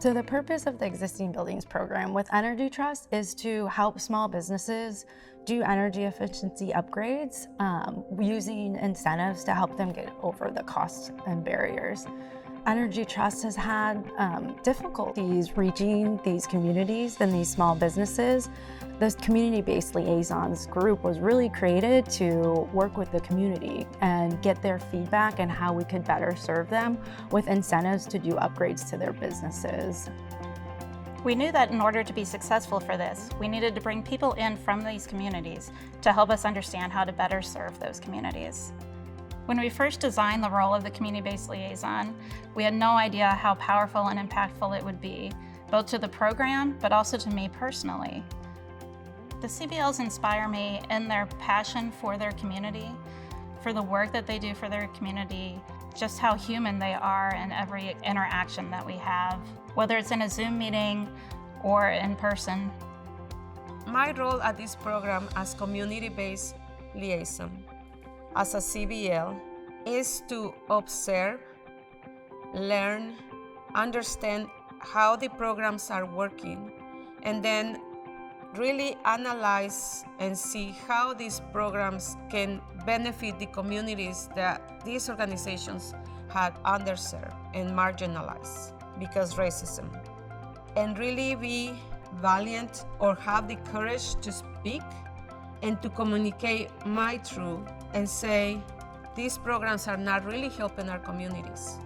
So the purpose of the existing buildings program with Energy Trust is to help small businesses do energy efficiency upgrades using incentives to help them get over the costs and barriers. Energy Trust has had difficulties reaching these communities and these small businesses. This community-based liaisons group was really created to work with the community and get their feedback and how we could better serve them with incentives to do upgrades to their businesses. We knew that in order to be successful for this, we needed to bring people in from these communities to help us understand how to better serve those communities. When we first designed the role of the community-based liaison, we had no idea how powerful and impactful it would be, both to the program, but also to me personally. The CBLs inspire me in their passion for their community, for the work that they do for their community, just how human they are in every interaction that we have, whether it's in a Zoom meeting or in person. My role at this program as community-based liaison, as a CBL, is to observe, learn, understand how the programs are working, and then really analyze and see how these programs can benefit the communities that these organizations had underserved and marginalized because racism. And really be valiant or have the courage to speak and to communicate my truth and say, these programs are not really helping our communities,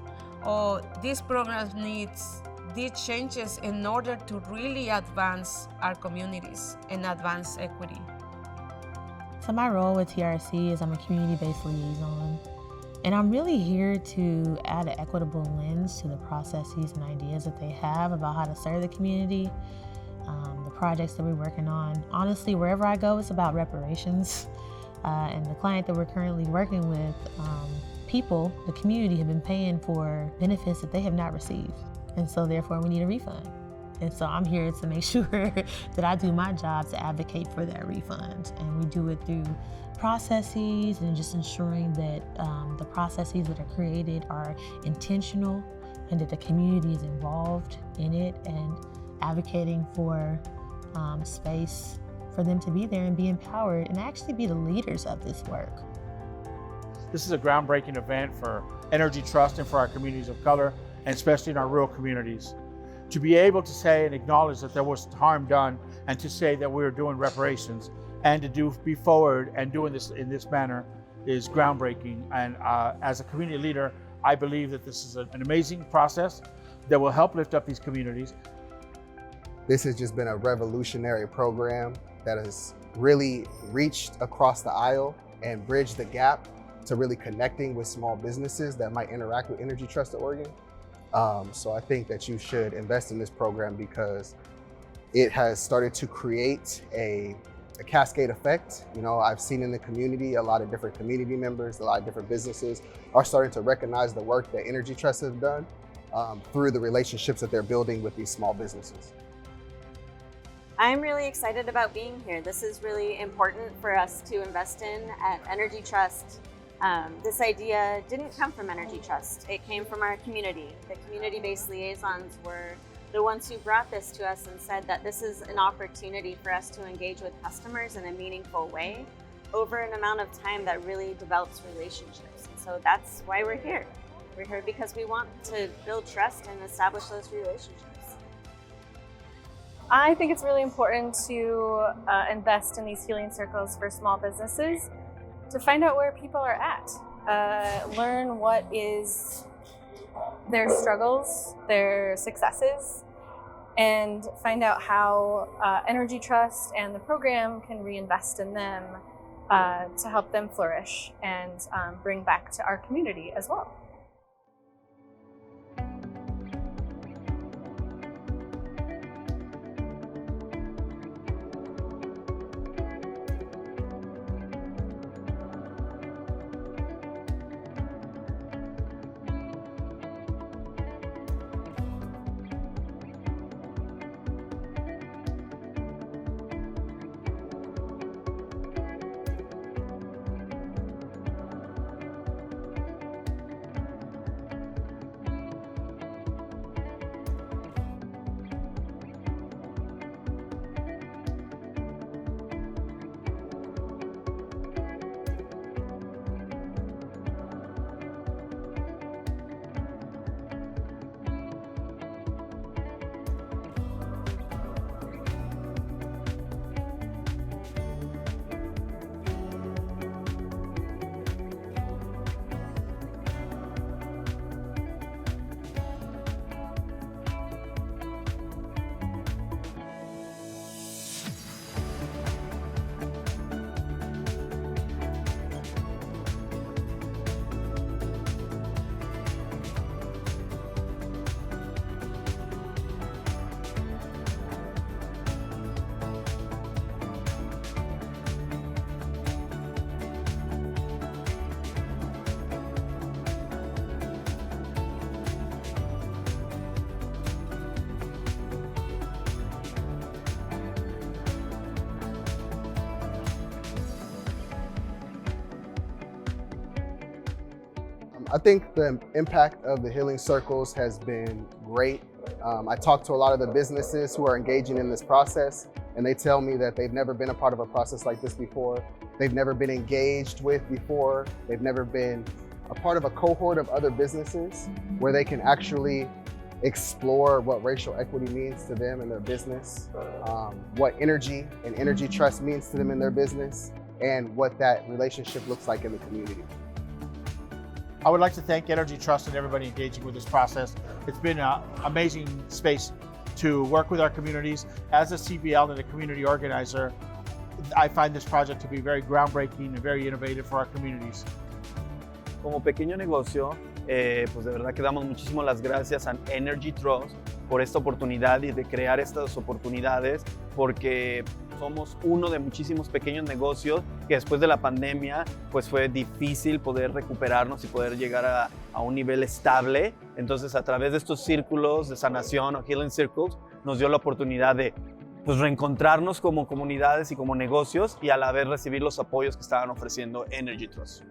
or these programs needs these changes in order to really advance our communities and advance equity. So my role with TRC is I'm a community-based liaison, and I'm really here to add an equitable lens to the processes and ideas that they have about how to serve the community, the projects that we're working on. Honestly, wherever I go, it's about reparations. And the client that we're currently working with, people, the community, have been paying for benefits that they have not received. And so therefore we need a refund. And so I'm here to make sure that I do my job to advocate for that refund. And we do it through processes and just ensuring that the processes that are created are intentional and that the community is involved in it and advocating for space for them to be there and be empowered and actually be the leaders of this work. This is a groundbreaking event for Energy Trust and for our communities of color, and especially in our rural communities. To be able to say and acknowledge that there was harm done, and to say that we are doing reparations, and to be forward and doing this in this manner is groundbreaking. And as a community leader, I believe that this is an amazing process that will help lift up these communities. This has just been a revolutionary program that has really reached across the aisle and bridged the gap to really connecting with small businesses that might interact with Energy Trust of Oregon. So I think that you should invest in this program because it has started to create a cascade effect. You know, I've seen in the community, a lot of different community members, a lot of different businesses are starting to recognize the work that Energy Trust has done through the relationships that they're building with these small businesses. I'm really excited about being here. This is really important for us to invest in at Energy Trust. This idea didn't come from Energy Trust. It came from our community. The community-based liaisons were the ones who brought this to us and said that this is an opportunity for us to engage with customers in a meaningful way over an amount of time that really develops relationships. And so that's why we're here. We're here because we want to build trust and establish those relationships. I think it's really important to invest in these healing circles for small businesses to find out where people are at, learn what is their struggles, their successes, and find out how Energy Trust and the program can reinvest in them to help them flourish and bring back to our community as well. I think the impact of the healing circles has been great. I talked to a lot of the businesses who are engaging in this process, and they tell me that they've never been a part of a process like this before. They've never been engaged with before. They've never been a part of a cohort of other businesses where they can actually explore what racial equity means to them in their business, what energy and energy trust means to them in their business, and what that relationship looks like in the community. I would like to thank Energy Trust and everybody engaging with this process. It's been an amazing space to work with our communities. As a CBL and a community organizer, I find this project to be very groundbreaking and very innovative for our communities. Como pequeño negocio, pues de verdad que damos muchísimo las gracias a Energy Trust por esta oportunidad y de crear estas oportunidades, porque somos uno de muchísimos pequeños negocios que después de la pandemia pues fue difícil poder recuperarnos y poder llegar a un nivel estable. Entonces a través de estos círculos de sanación o Healing Circles nos dio la oportunidad de pues reencontrarnos como comunidades y como negocios y a la vez recibir los apoyos que estaban ofreciendo Energy Trust.